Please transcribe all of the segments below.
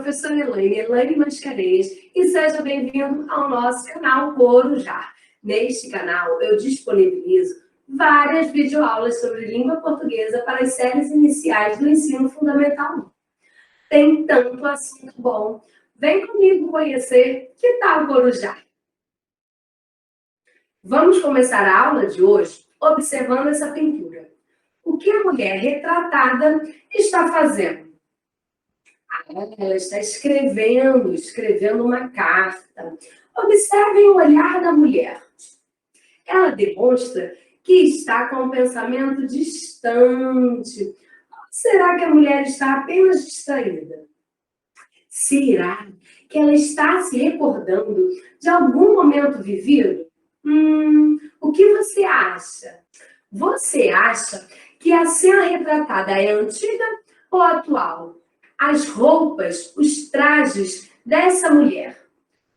professora Elaine Mascarenhas, e seja bem-vindo ao nosso canal Corujá. Neste canal, eu disponibilizo várias videoaulas sobre língua portuguesa para as séries iniciais do ensino fundamental 1. Tem tanto assunto bom. Vem comigo conhecer. Que tal Corujá? Vamos começar a aula de hoje observando essa pintura. O que a mulher retratada está fazendo? Ela está escrevendo uma carta. Observem o olhar da mulher. Ela demonstra que está com um pensamento distante. Ou será que a mulher está apenas distraída? Será que ela está se recordando de algum momento vivido? O que você acha? Você acha que a cena retratada é antiga ou atual? As roupas, os trajes dessa mulher.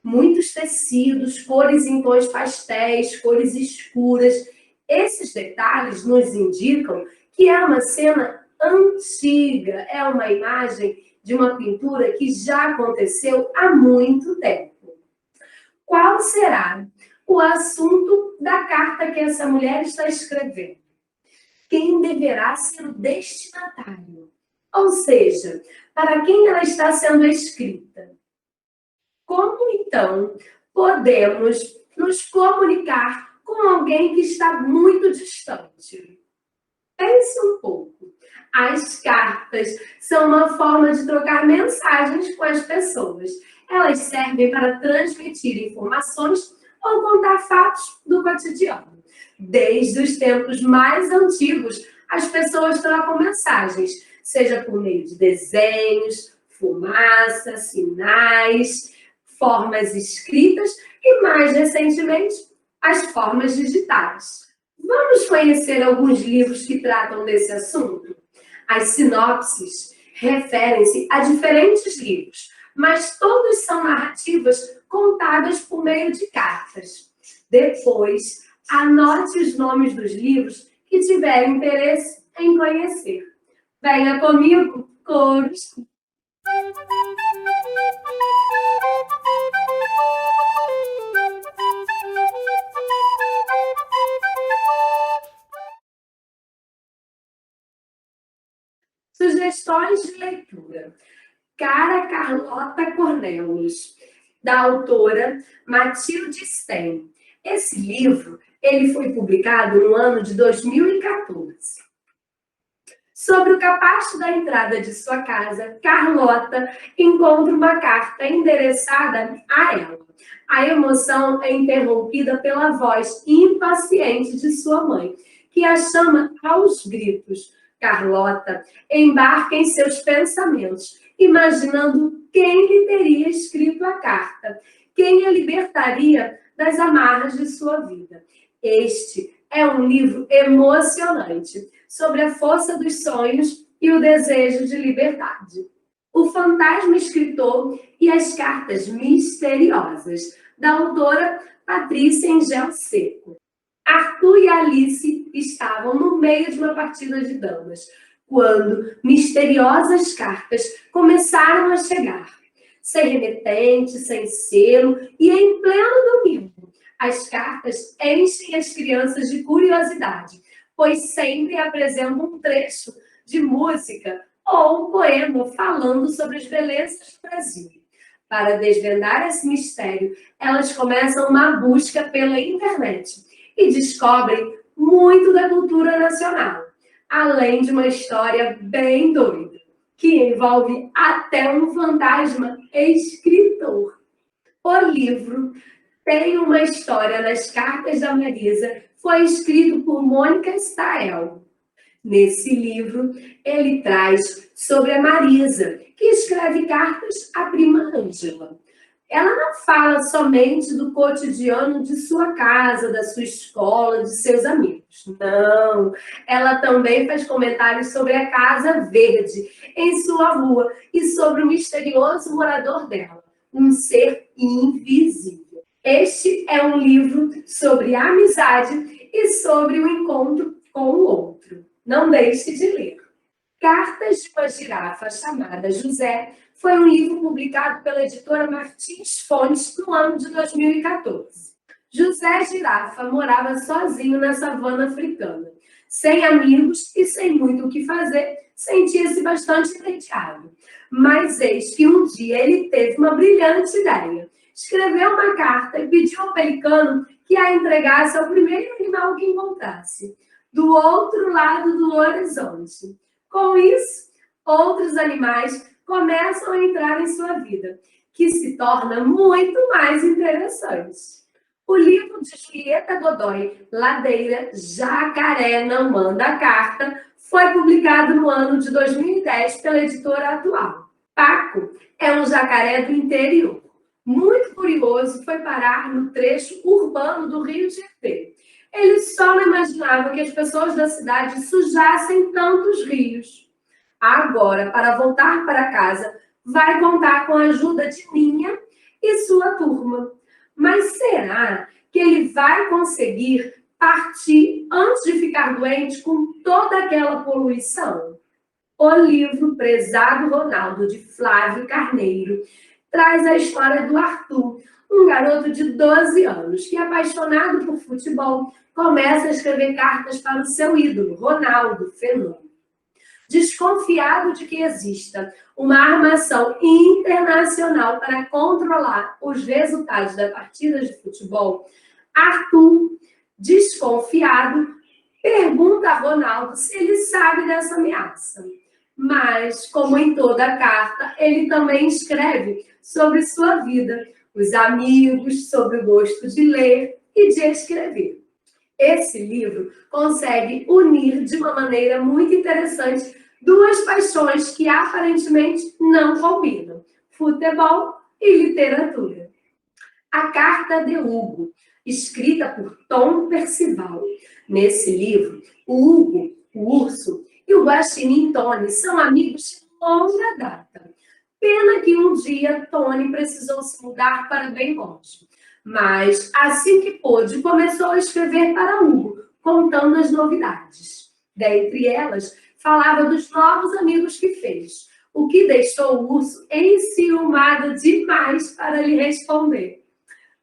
Muitos tecidos, cores em tons pastéis, cores escuras. Esses detalhes nos indicam que é uma cena antiga, é uma imagem de uma pintura que já aconteceu há muito tempo. Qual será o assunto da carta que essa mulher está escrevendo? Quem deverá ser o destinatário? Ou seja, para quem ela está sendo escrita? Como, então, podemos nos comunicar com alguém que está muito distante? Pense um pouco. As cartas são uma forma de trocar mensagens com as pessoas. Elas servem para transmitir informações ou contar fatos do cotidiano. Desde os tempos mais antigos, as pessoas trocam mensagens, seja por meio de desenhos, fumaça, sinais, formas escritas e, mais recentemente, as formas digitais. Vamos conhecer alguns livros que tratam desse assunto? As sinopses referem-se a diferentes livros, mas todos são narrativas contadas por meio de cartas. Depois, anote os nomes dos livros que tiver interesse em conhecer. Venha comigo, Coros! Sugestões de leitura. Cara Carlota Cornelius, da autora Matilde Stein. Esse livro ele foi publicado no ano de 2014. Sobre o capacho da entrada de sua casa, Carlota encontra uma carta endereçada a ela. A emoção é interrompida pela voz impaciente de sua mãe, que a chama aos gritos. Carlota embarca em seus pensamentos, imaginando quem lhe teria escrito a carta, quem a libertaria das amarras de sua vida. Este é um livro emocionante sobre a força dos sonhos e o desejo de liberdade. O Fantasma Escritor e as Cartas Misteriosas, da autora Patrícia Engel Seco. Arthur e Alice estavam no meio de uma partida de damas, quando misteriosas cartas começaram a chegar. Sem remetente, sem selo e em pleno domingo. As cartas enchem as crianças de curiosidade, pois sempre apresentam um trecho de música ou um poema falando sobre as belezas do Brasil. Para desvendar esse mistério, elas começam uma busca pela internet e descobrem muito da cultura nacional, além de uma história bem doida, que envolve até um fantasma escritor. O livro Tem uma História nas Cartas da Marisa foi escrito por Mônica Stael. Nesse livro, ele traz sobre a Marisa, que escreve cartas à prima Ângela. Ela não fala somente do cotidiano de sua casa, da sua escola, de seus amigos. Não, ela também faz comentários sobre a Casa Verde em sua rua e sobre o misterioso morador dela, um ser invisível. Este é um livro sobre amizade e sobre o encontro com o outro. Não deixe de ler. Cartas de uma Girafa chamada José foi um livro publicado pela editora Martins Fontes no ano de 2014. José Girafa morava sozinho na savana africana. Sem amigos e sem muito o que fazer, sentia-se bastante entediado. Mas eis que um dia ele teve uma brilhante ideia. Escreveu uma carta e pediu ao pelicano que a entregasse ao primeiro animal que encontrasse, do outro lado do horizonte. Com isso, outros animais começam a entrar em sua vida, que se torna muito mais interessante. O livro de Julieta Godoy, Ladeira, Jacaré Não Manda Carta, foi publicado no ano de 2010 pela editora Atual. Paco é um jacaré do interior. Muito curioso, foi parar no trecho urbano do Rio Tietê. Ele só não imaginava que as pessoas da cidade sujassem tantos rios. Agora, para voltar para casa, vai contar com a ajuda de Ninha e sua turma. Mas será que ele vai conseguir partir antes de ficar doente com toda aquela poluição? O livro Prezado Ronaldo, de Flávio Carneiro, traz a história do Arthur, um garoto de 12 anos que, apaixonado por futebol, começa a escrever cartas para o seu ídolo, Ronaldo Fenômeno. Desconfiado de que exista uma armação internacional para controlar os resultados das partidas de futebol, Arthur, desconfiado, pergunta a Ronaldo se ele sabe dessa ameaça. Mas, como em toda carta, ele também escreve sobre sua vida, os amigos, sobre o gosto de ler e de escrever. Esse livro consegue unir de uma maneira muito interessante duas paixões que aparentemente não combinam: futebol e literatura. A Carta de Hugo, escrita por Tom Percival. Nesse livro, o Hugo, o urso, e o guaxinim Tony são amigos de longa data. Pena que um dia Tony precisou se mudar para bem longe. Mas, assim que pôde, começou a escrever para Hugo, contando as novidades. Dentre elas, falava dos novos amigos que fez, o que deixou o urso enciumado demais para lhe responder.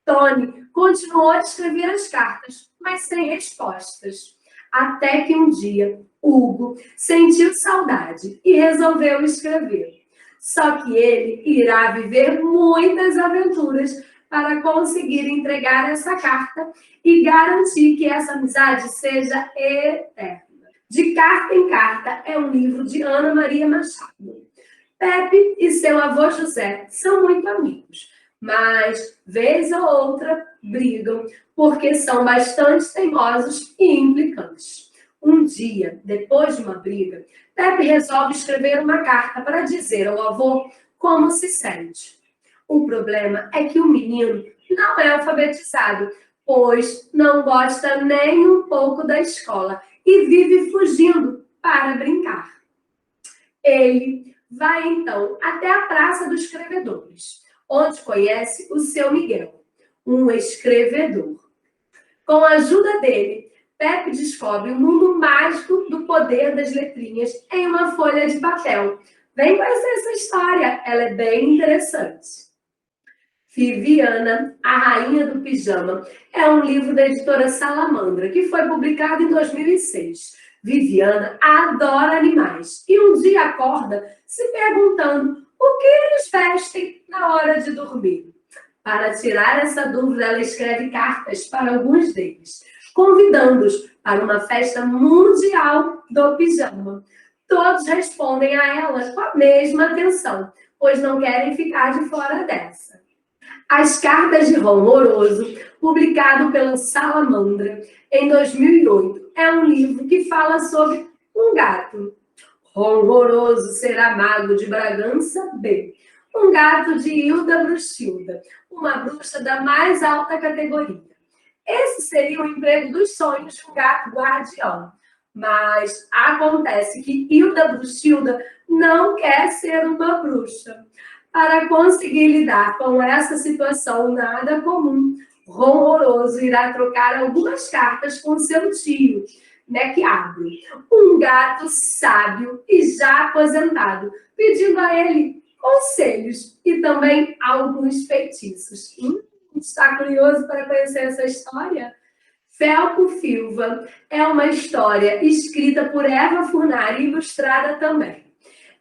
Tony continuou a escrever as cartas, mas sem respostas. Até que um dia, Hugo sentiu saudade e resolveu escrever. Só que ele irá viver muitas aventuras para conseguir entregar essa carta e garantir que essa amizade seja eterna. De Carta em Carta é um livro de Ana Maria Machado. Pepe e seu avô José são muito amigos, mas, vez ou outra, brigam porque são bastante teimosos e implicantes. Um dia, depois de uma briga, Pepe resolve escrever uma carta para dizer ao avô como se sente. O problema é que o menino não é alfabetizado, pois não gosta nem um pouco da escola e vive fugindo para brincar. Ele vai, então, até a Praça dos Escrevedores, onde conhece o seu Miguel, um escrevedor. Com a ajuda dele, Pepe descobre o mundo mágico do poder das letrinhas em uma folha de papel. Vem conhecer essa história, ela é bem interessante. Viviana, a Rainha do Pijama, é um livro da editora Salamandra, que foi publicado em 2006. Viviana adora animais e um dia acorda se perguntando o que eles vestem na hora de dormir. Para tirar essa dúvida, ela escreve cartas para alguns deles, convidando-os para uma festa mundial do pijama. Todos respondem a ela com a mesma atenção, pois não querem ficar de fora dessa. As Cartas de Ronroso, publicado pela Salamandra em 2008, é um livro que fala sobre um gato. Ronroso será mago de Bragança B. Um gato de Hilda Bruxilda, uma bruxa da mais alta categoria. Esse seria o emprego dos sonhos de um gato guardião. Mas acontece que Hilda Bruxilda não quer ser uma bruxa. Para conseguir lidar com essa situação nada comum, Ronroso irá trocar algumas cartas com seu tio, McAdoo, um gato sábio e já aposentado, pedindo a ele conselhos e também alguns feitiços. Está curioso para conhecer essa história? Felpo Filva é uma história escrita por Eva Furnari e ilustrada também.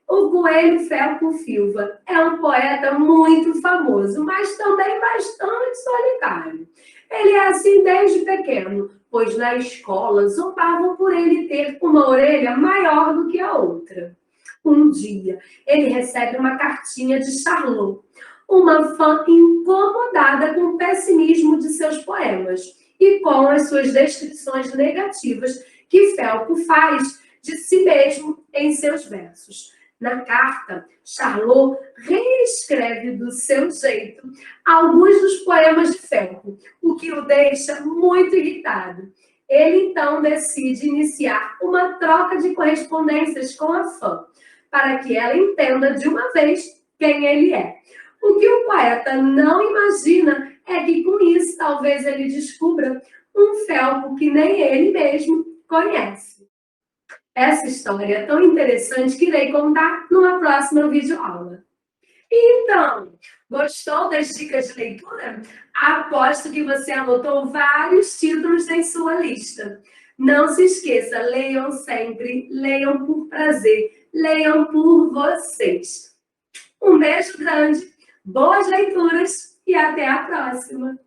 O Coelho Felpo Filva é um poeta muito famoso, mas também bastante solitário. Ele é assim desde pequeno, pois na escola zombavam por ele ter uma orelha maior do que a outra. Um dia, ele recebe uma cartinha de Charlot, uma fã incomodada com o pessimismo de seus poemas e com as suas descrições negativas que Felpo faz de si mesmo em seus versos. Na carta, Charlot reescreve do seu jeito alguns dos poemas de Felpo, o que o deixa muito irritado. Ele então decide iniciar uma troca de correspondências com a fã, para que ela entenda de uma vez quem ele é. O que o poeta não imagina é que com isso talvez ele descubra um Felpo que nem ele mesmo conhece. Essa história é tão interessante que irei contar numa próxima videoaula. Então, gostou das dicas de leitura? Aposto que você anotou vários títulos em sua lista. Não se esqueça, leiam sempre, leiam por prazer, leiam por vocês. Um beijo grande, boas leituras e até a próxima!